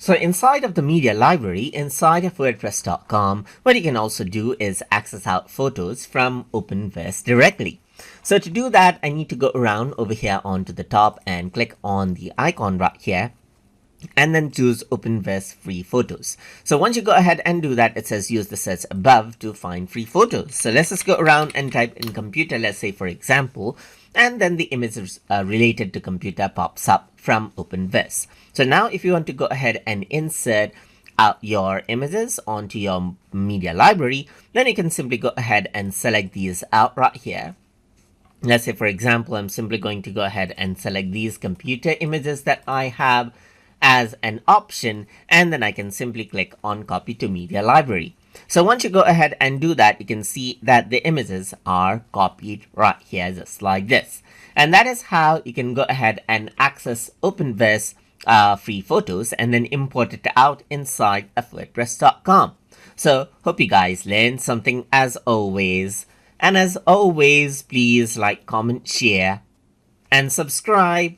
So inside of the media library, inside of wordpress.com, what you can also do is access out photos from Openverse directly. So to do that, I need to go around over here onto the top and click on the icon right here, and then choose Openverse Free Photos. So once you go ahead and do that, it says use the search above to find free photos. So let's just go around and type in computer, let's say for example, and then the image related to computer pops up from Openverse. So now if you want to go ahead and insert out your images onto your media library, then you can simply go ahead and select these out right here. Let's say for example, I'm simply going to go ahead and select these computer images that I have as an option, and then I can simply click on copy to media library. So once you go ahead and do that, you can see that the images are copied right here just like this. And that is how you can go ahead and access Openverse free photos and then import it out inside of wordpress.com. So hope you guys learned something as always. And as always, please like, comment, share, and subscribe.